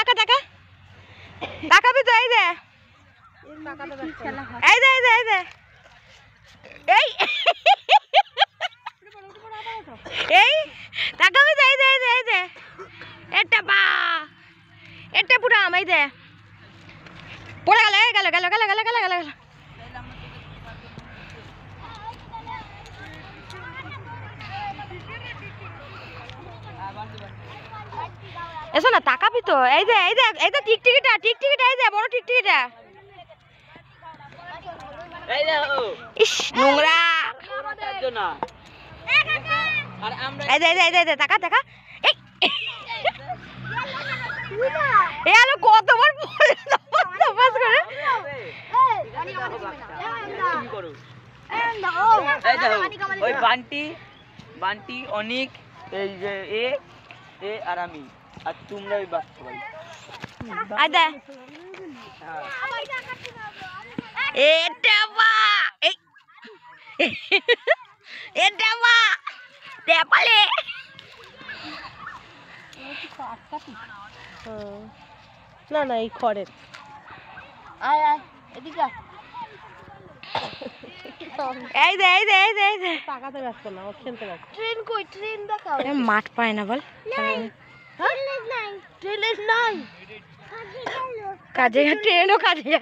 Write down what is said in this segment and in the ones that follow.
টাকা টাকা তাকাবি তো এই যে এই যে এই যে এই যে এই এই তাকাবি তো এই যে এই যে এই যে এটা বা এটা পুরো এই যে পড়ে গেল গেল গেল গেল গেল গেল গেল গেল এসো না তাকাবি তো এই যে এই যে এই যে টিকটিকিটা এই যে বড় টিকটিকিটা এই দেখো ইস নোংরা না আর আমরা এই যে এই যে এই যে টাকা টাকা এই এই আলো কতবার পড়ে তপাস করে কি করো এই দেখো ওই বান্টি অনেক এই যে এ আর আমি আর তোমরা ওই বাস সবাই আদা এটা বা এই এটা বা দেপালে না না এই খড়ের আয় আয় এদিকে এই যে এই যে এই যে এই যে টাকাতে ব্যস্ত না ও খেলতে ব্যস্ত ট্রেন কই ট্রেন দেখাও মাঠ পায় না বল ট্রেন নাই কাজে ট্রেনও কাজে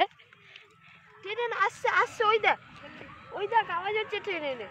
ট্রেন আসছে আসছে ওই দেখ আওয়াজ হচ্ছে ট্রেনে